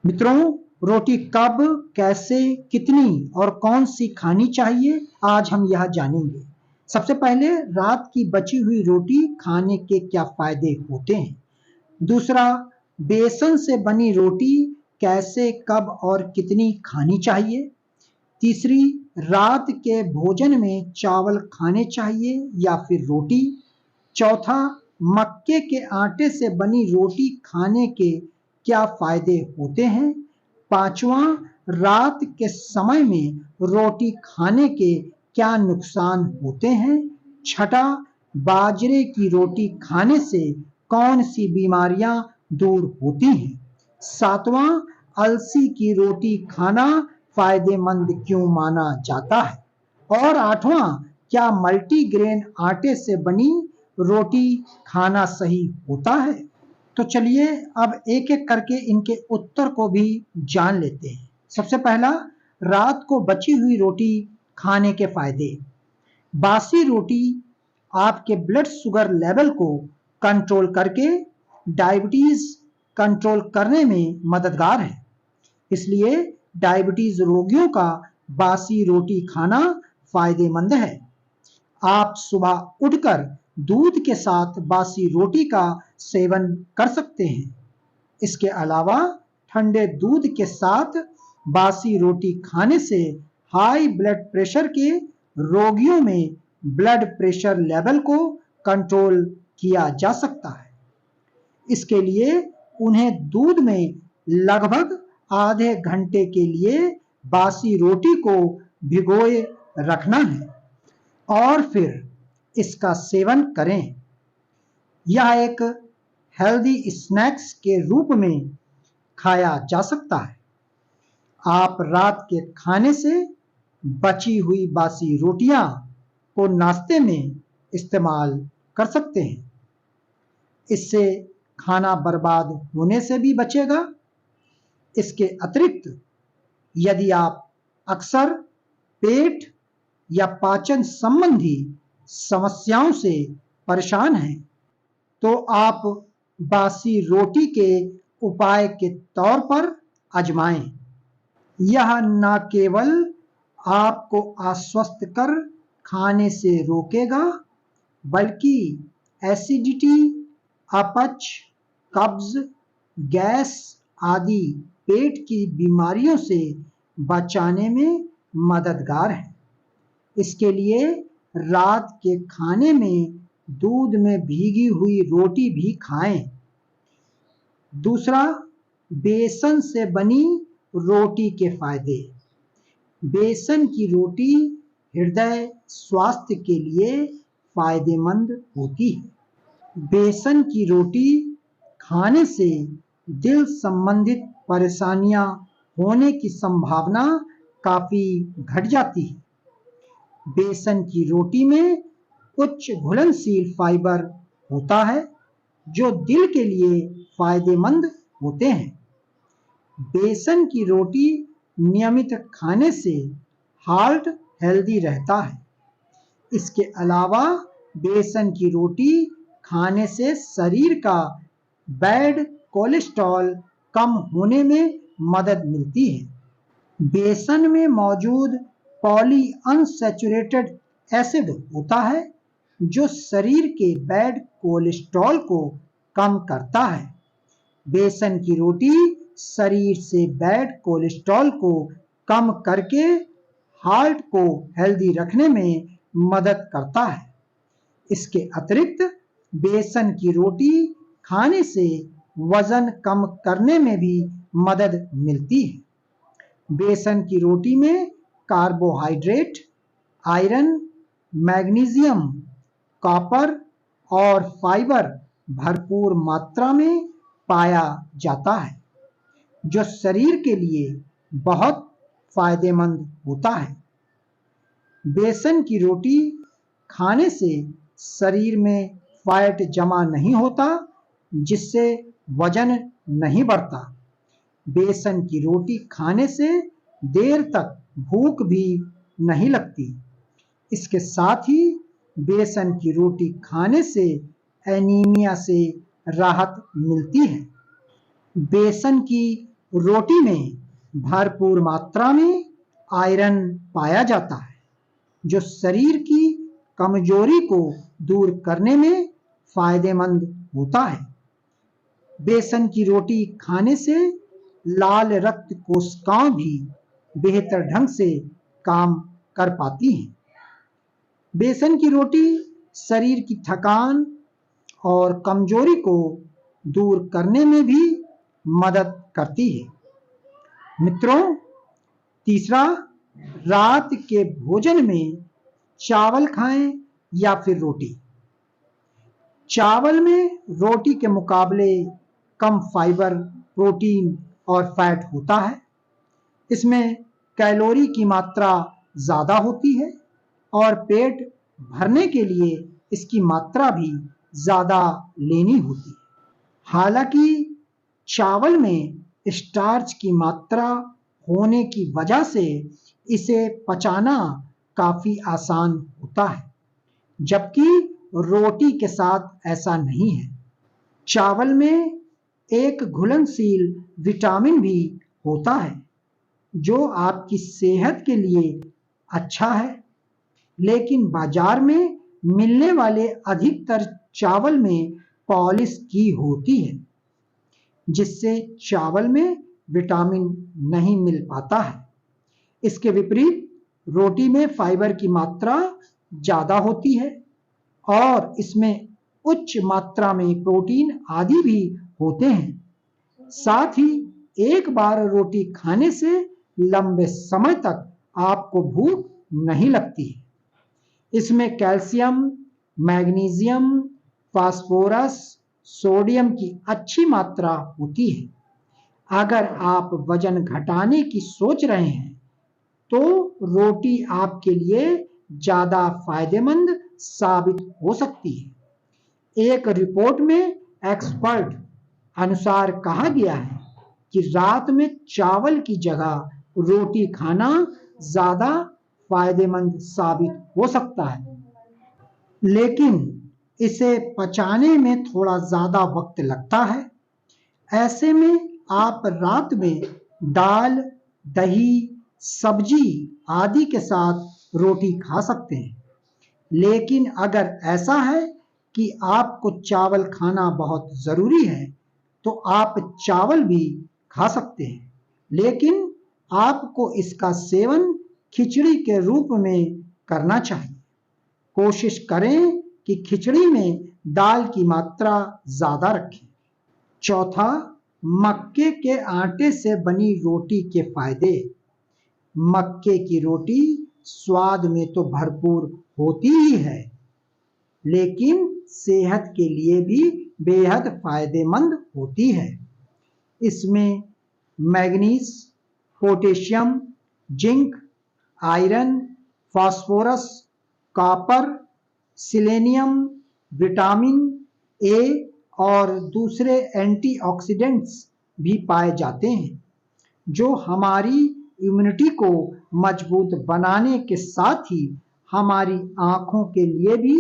मित्रों, रोटी कब, कैसे, कितनी और कौन सी खानी चाहिए, आज हम यह जानेंगे। सबसे पहले, रात की बची हुई रोटी खाने के क्या फायदे होते हैं। दूसरा, बेसन से बनी रोटी कैसे, कब और कितनी खानी चाहिए। तीसरी, रात के भोजन में चावल खाने चाहिए या फिर रोटी। चौथा, मक्के के आटे से बनी रोटी खाने के क्या फायदे होते हैं। पांचवा, रात के समय में रोटी खाने के क्या नुकसान होते हैं। छठा, बाजरे की रोटी खाने से कौन सी बीमारियां दूर होती हैं। सातवां, अलसी की रोटी खाना फायदेमंद क्यों माना जाता है। और आठवां, क्या मल्टीग्रेन आटे से बनी रोटी खाना सही होता है। तो चलिए अब एक एक करके इनके उत्तर को भी जान लेते हैं। सबसे पहला, रात को बची हुई रोटी खाने के फायदे। बासी रोटी आपके ब्लड शुगर लेवल को कंट्रोल करके डायबिटीज कंट्रोल करने में मददगार है। इसलिए डायबिटीज रोगियों का बासी रोटी खाना फायदेमंद है। आप सुबह उठकर दूध के साथ बासी रोटी का सेवन कर सकते हैं। इसके अलावा ठंडे दूध के साथ बासी रोटी खाने से हाई ब्लड प्रेशर के रोगियों में ब्लड प्रेशर लेवल को कंट्रोल किया जा सकता है। इसके लिए उन्हें दूध में लगभग आधे घंटे के लिए बासी रोटी को भिगोए रखना है और फिर इसका सेवन करें। यह एक हेल्दी स्नैक्स के रूप में खाया जा सकता है। आप रात के खाने से बची हुई बासी रोटियां को नाश्ते में इस्तेमाल कर सकते हैं। इससे खाना बर्बाद होने से भी बचेगा। इसके अतिरिक्त यदि आप अक्सर पेट या पाचन संबंधी समस्याओं से परेशान हैं, तो आप बासी रोटी के उपाय के तौर पर आजमाएं। यह न केवल आपको अस्वस्थ कर खाने से रोकेगा, बल्कि एसिडिटी, अपच, कब्ज, गैस आदि पेट की बीमारियों से बचाने में मददगार है। इसके लिए रात के खाने में दूध में भीगी हुई रोटी भी खाएं। दूसरा, बेसन से बनी रोटी के फायदे। बेसन की रोटी हृदय स्वास्थ्य के लिए फायदेमंद होती है। बेसन की रोटी खाने से दिल संबंधित परेशानियां होने की संभावना काफी घट जाती है। बेसन की रोटी में उच्च घुलनशील फाइबर होता है जो दिल के लिए फायदेमंद होते हैं। बेसन की रोटी नियमित खाने से हार्ट हेल्दी रहता है। इसके अलावा बेसन की रोटी खाने से शरीर का बैड कोलेस्ट्रॉल कम होने में मदद मिलती है। बेसन में मौजूद पॉली अनसैचुरेटेड एसिड होता है जो शरीर के बैड कोलेस्ट्रॉल को कम करता है। बेसन की रोटी शरीर से बैड कोलेस्ट्रॉल को कम करके हार्ट को हेल्दी रखने में मदद करता है। इसके अतिरिक्त बेसन की रोटी खाने से वजन कम करने में भी मदद मिलती है। बेसन की रोटी में कार्बोहाइड्रेट, आयरन, मैग्नीशियम, कॉपर और फाइबर भरपूर मात्रा में पाया जाता है, जो शरीर के लिए बहुत फायदेमंद होता है। बेसन की रोटी खाने से शरीर में फैट जमा नहीं होता, जिससे वजन नहीं बढ़ता। बेसन की रोटी खाने से देर तक भूख भी नहीं लगती। इसके साथ ही बेसन की रोटी खाने से एनीमिया से राहत मिलती है। बेसन की रोटी में भरपूर मात्रा में आयरन पाया जाता है, जो शरीर की कमजोरी को दूर करने में फायदेमंद होता है। बेसन की रोटी खाने से लाल रक्त कोशिकाएं भी बेहतर ढंग से काम कर पाती हैं। बेसन की रोटी शरीर की थकान और कमजोरी को दूर करने में भी मदद करती है। मित्रों, तीसरा, रात के भोजन में चावल खाएं या फिर रोटी। चावल में रोटी के मुकाबले कम फाइबर, प्रोटीन और फैट होता है। इसमें कैलोरी की मात्रा ज्यादा होती है और पेट भरने के लिए इसकी मात्रा भी ज्यादा लेनी होती है। हालांकि चावल में स्टार्च की मात्रा होने की वजह से इसे पचाना काफी आसान होता है, जबकि रोटी के साथ ऐसा नहीं है। चावल में एक घुलनशील विटामिन भी होता है, जो आपकी सेहत के लिए अच्छा है, लेकिन बाजार में मिलने वाले अधिकतर चावल में पॉलिश की होती है, जिससे चावल में विटामिन नहीं मिल पाता है। इसके विपरीत रोटी में फाइबर की मात्रा ज्यादा होती है और इसमें उच्च मात्रा में प्रोटीन आदि भी होते हैं। साथ ही एक बार रोटी खाने से लंबे समय तक आपको भूख नहीं लगती है। इसमें कैल्शियम, मैग्नीशियम, फास्फोरस, सोडियम की अच्छी मात्रा होती है। अगर आप वजन घटाने की सोच रहे हैं तो रोटी आपके लिए ज्यादा फायदेमंद साबित हो सकती है। एक रिपोर्ट में एक्सपर्ट अनुसार कहा गया है कि रात में चावल की जगह रोटी खाना ज्यादा फायदेमंद साबित हो सकता है, लेकिन इसे पचाने में थोड़ा ज्यादा वक्त लगता है। ऐसे में आप रात में दाल, दही, सब्जी आदि के साथ रोटी खा सकते हैं। लेकिन अगर ऐसा है कि आपको चावल खाना बहुत जरूरी है, तो आप चावल भी खा सकते हैं, लेकिन आपको इसका सेवन खिचड़ी के रूप में करना चाहिए। कोशिश करें कि खिचड़ी में दाल की मात्रा ज्यादा रखें। चौथा, मक्के के आटे से बनी रोटी के फायदे। मक्के की रोटी स्वाद में तो भरपूर होती ही है, लेकिन सेहत के लिए भी बेहद फायदेमंद होती है। इसमें manganese, potassium, zinc, iron, phosphorus, copper, selenium, vitamin A और दूसरे एंटीऑक्सीडेंट्स भी पाए जाते हैं, जो हमारी इम्यूनिटी को मजबूत बनाने के साथ ही हमारी आंखों के लिए भी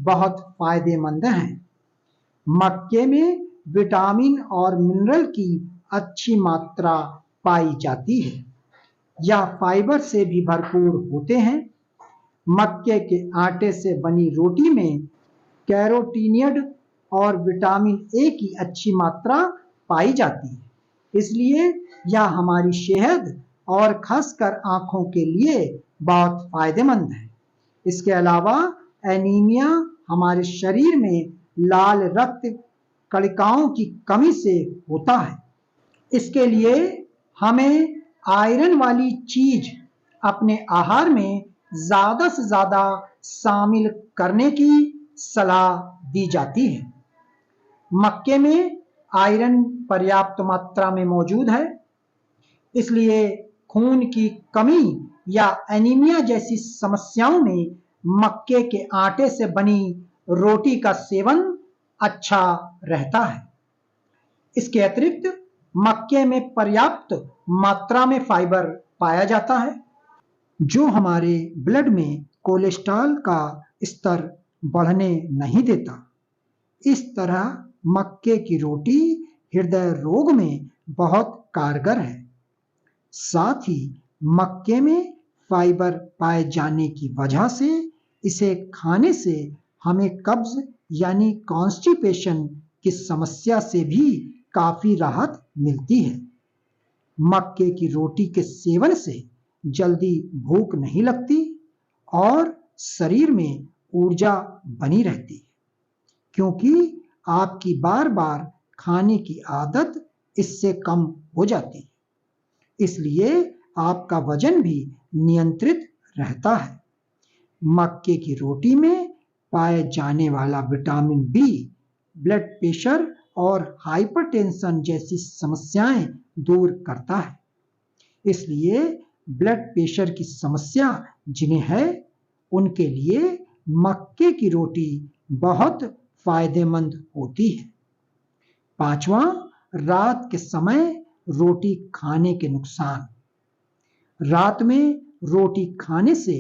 बहुत फायदेमंद हैं। मक्के में विटामिन और मिनरल की अच्छी मात्रा पाई जाती है। यह फाइबर से भी भरपूर होते हैं। मक्के के आटे से बनी रोटी में कैरोटीनियड और विटामिन ए की अच्छी मात्रा पाई जाती है, इसलिए यह हमारी सेहत और खासकर आंखों के लिए बहुत फायदेमंद है। इसके अलावा एनीमिया हमारे शरीर में लाल रक्त कणिकाओं की कमी से होता है। इसके लिए हमें आयरन वाली चीज अपने आहार में ज्यादा से ज्यादा शामिल करने की सलाह दी जाती है। मक्के में आयरन पर्याप्त मात्रा में मौजूद है, इसलिए खून की कमी या एनीमिया जैसी समस्याओं में मक्के के आटे से बनी रोटी का सेवन अच्छा रहता है। इसके अतिरिक्त मक्के में पर्याप्त मात्रा में फाइबर पाया जाता है, जो हमारे ब्लड में कोलेस्ट्रॉल का स्तर बढ़ने नहीं देता। इस तरह मक्के की रोटी हृदय रोग में बहुत कारगर है। साथ ही मक्के में फाइबर पाए जाने की वजह से इसे खाने से हमें कब्ज यानी कॉन्स्टिपेशन की समस्या से भी काफी राहत मिलती है। मक्के की रोटी के सेवन से जल्दी भूख नहीं लगती और शरीर में ऊर्जा बनी रहती है, क्योंकि आपकी बार बार खाने की आदत इससे कम हो जाती है। इसलिए आपका वजन भी नियंत्रित रहता है। मक्के की रोटी में पाए जाने वाला विटामिन बी ब्लड प्रेशर और हाइपरटेंशन जैसी समस्याएं दूर करता है। इसलिए ब्लड प्रेशर की समस्या जिन्हें है, उनके लिए मक्के की रोटी बहुत फायदेमंद होती है। पांचवा, रात के समय रोटी खाने के नुकसान। रात में रोटी खाने से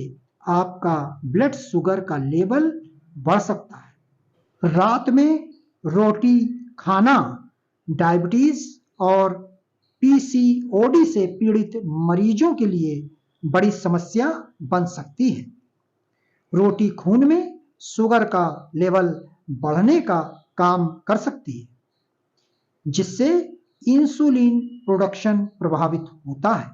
आपका ब्लड शुगर का लेवल बढ़ सकता है। रात में रोटी खाना डायबिटीज और पीसीओडी से पीड़ित मरीजों के लिए बड़ी समस्या बन सकती है। रोटी खून में शुगर का लेवल बढ़ने का काम कर सकती है, जिससे इंसुलिन प्रोडक्शन प्रभावित होता है।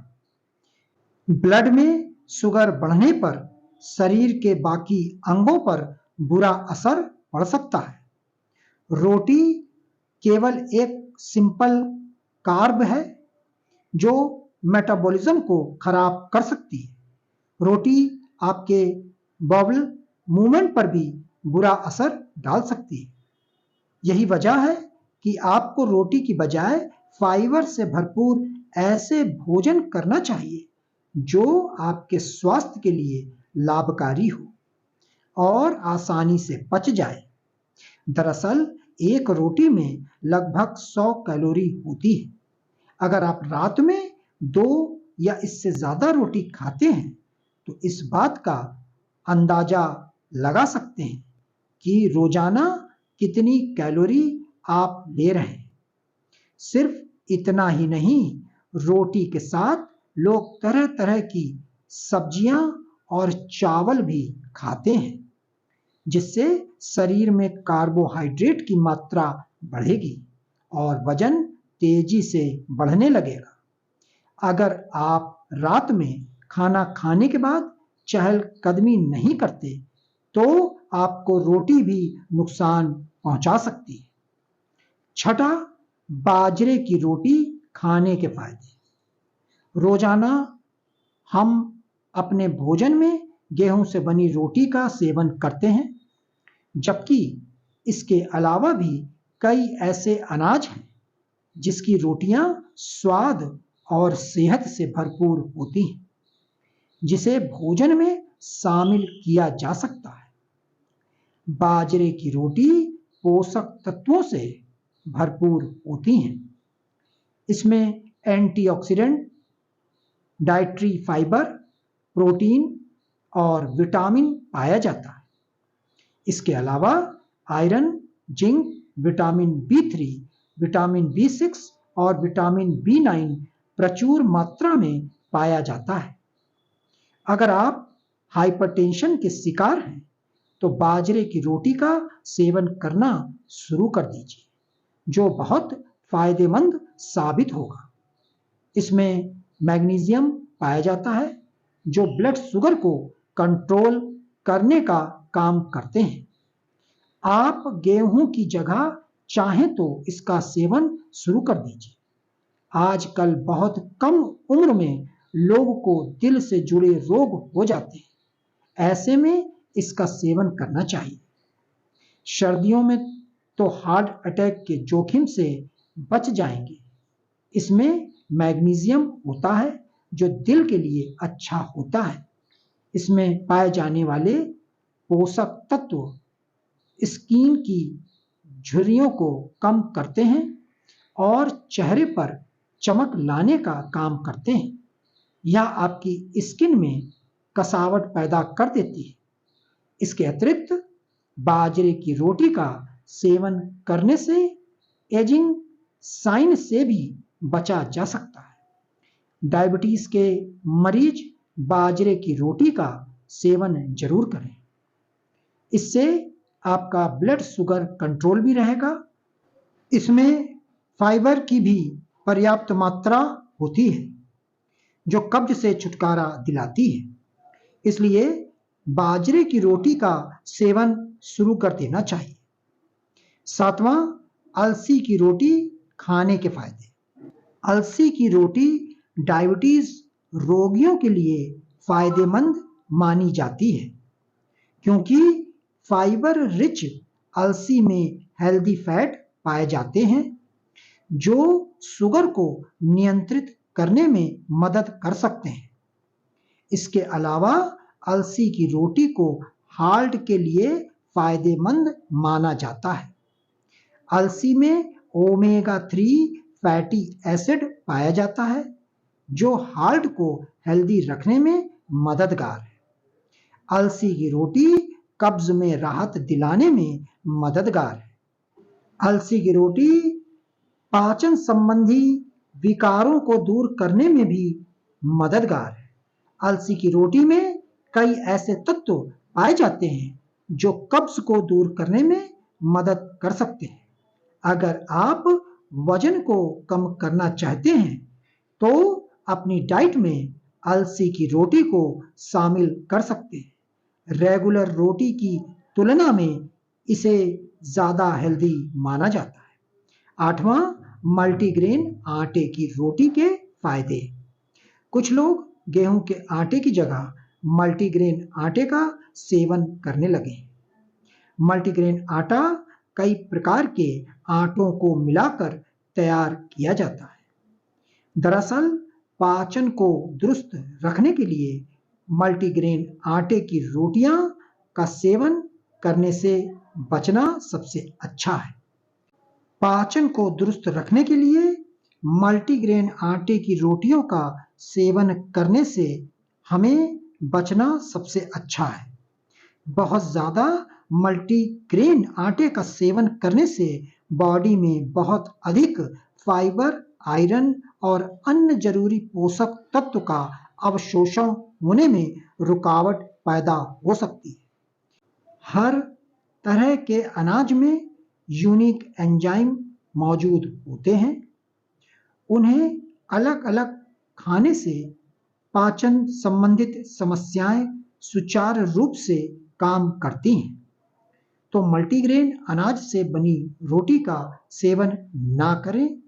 ब्लड में शुगर बढ़ने पर शरीर के बाकी अंगों पर बुरा असर पड़ सकता है। रोटी केवल एक सिंपल कार्ब है जो मेटाबॉलिज्म को खराब कर सकती है। रोटी आपके बॉबल मूवमेंट पर भी बुरा असर डाल सकती है। यही वजह है कि आपको रोटी की बजाय फाइबर से भरपूर ऐसे भोजन करना चाहिए जो आपके स्वास्थ्य के लिए लाभकारी हो और आसानी से पच जाए। दरअसल एक रोटी में लगभग 100 कैलोरी होती है। अगर आप रात में 2 या इससे ज्यादा रोटी खाते हैं तो इस बात का अंदाजा लगा सकते हैं कि रोजाना कितनी कैलोरी आप ले रहे हैं। सिर्फ इतना ही नहीं, रोटी के साथ लोग तरह तरह की सब्जियां और चावल भी खाते हैं, जिससे शरीर में कार्बोहाइड्रेट की मात्रा बढ़ेगी और वजन तेजी से बढ़ने लगेगा। अगर आप रात में खाना खाने के बाद चहलकदमी नहीं करते तो आपको रोटी भी नुकसान पहुंचा सकती है। छठा, बाजरे की रोटी खाने के फायदे। रोजाना हम अपने भोजन में गेहूं से बनी रोटी का सेवन करते हैं, जबकि इसके अलावा भी कई ऐसे अनाज हैं जिसकी रोटियां स्वाद और सेहत से भरपूर होती हैं, जिसे भोजन में शामिल किया जा सकता है। बाजरे की रोटी पोषक तत्वों से भरपूर होती हैं। इसमें एंटीऑक्सीडेंट, डाइटरी फाइबर, प्रोटीन और विटामिन पाया जाता है। इसके अलावा iron, zinc, vitamin B3, vitamin B6 और विटामिन बी9 प्रचुर मात्रा में पाया जाता है। अगर आप हाइपरटेंशन के शिकार हैं तो बाजरे की रोटी का सेवन करना शुरू कर दीजिए, जो बहुत फायदेमंद साबित होगा। इसमें मैग्नीशियम पाया जाता है जो ब्लड शुगर को कंट्रोल करने का काम करते हैं। आप गेहूं की जगह चाहें तो इसका सेवन शुरू कर दीजिए। आजकल बहुत कम उम्र में लोगों को दिल से जुड़े रोग हो जाते हैं। ऐसे में इसका सेवन करना चाहिए। सर्दियों में तो हार्ट अटैक के जोखिम से बच जाएंगे। इसमें मैग्नीशियम होता है जो दिल के लिए अच्छा होता है। इसमें पाए जाने वाले पोषक तत्व स्किन की झुर्रियों को कम करते हैं और चेहरे पर चमक लाने का काम करते हैं। यह आपकी स्किन में कसावट पैदा कर देती है। इसके अतिरिक्त बाजरे की रोटी का सेवन करने से एजिंग साइन से भी बचा जा सकता है। डायबिटीज के मरीज बाजरे की रोटी का सेवन जरूर करें। इससे आपका ब्लड शुगर कंट्रोल भी रहेगा। इसमें फाइबर की भी पर्याप्त मात्रा होती है जो कब्ज से छुटकारा दिलाती है। इसलिए बाजरे की रोटी का सेवन शुरू कर देना चाहिए। सातवां, अलसी की रोटी खाने के फायदे। अलसी की रोटी डायबिटीज रोगियों के लिए फायदेमंद मानी जाती है क्योंकि फाइबर रिच अलसी में हेल्दी फैट पाए जाते हैं जो शुगर को नियंत्रित करने में मदद कर सकते हैं। इसके अलावा अलसी की रोटी को हार्ट के लिए फायदेमंद माना जाता है। अलसी में ओमेगा 3 फैटी एसिड पाया जाता है जो हार्ट को हेल्दी रखने में मददगार है। अलसी की रोटी कब्ज में राहत दिलाने में मददगार है। अलसी की रोटी पाचन संबंधी विकारों को दूर करने में भी मददगार है। अलसी की रोटी में कई ऐसे तत्व पाए जाते हैं जो कब्ज को दूर करने में मदद कर सकते हैं। अगर आप वजन को कम करना चाहते हैं तो अपनी डाइट में अलसी की रोटी को शामिल कर सकते हैं। रेगुलर रोटी की तुलना में इसे ज्यादा हेल्दी माना जाता है। आठवां, मल्टीग्रेन आटे की रोटी के फायदे। कुछ लोग गेहूं के आटे की जगह मल्टीग्रेन आटे का सेवन करने लगे। मल्टीग्रेन आटा कई प्रकार के आटों को मिलाकर तैयार किया जाता है। दरअसल पाचन को दुरुस्त रखने के लिए मल्टीग्रेन आटे की रोटियां का सेवन करने से बचना सबसे अच्छा है। पाचन को दुरुस्त रखने के लिए मल्टीग्रेन आटे की रोटियों का सेवन करने से हमें बचना सबसे अच्छा है। बहुत ज्यादा मल्टीग्रेन आटे का सेवन करने से बॉडी में बहुत अधिक फाइबर, आयरन और अन्य जरूरी पोषक तत्व का अवशोषण होने में रुकावट पैदा हो सकती है। हर तरह के अनाज में यूनिक एंजाइम मौजूद होते हैं। उन्हें अलग अलग खाने से पाचन संबंधित समस्याएं सुचारू रूप से काम करती हैं। तो मल्टीग्रेन अनाज से बनी रोटी का सेवन ना करें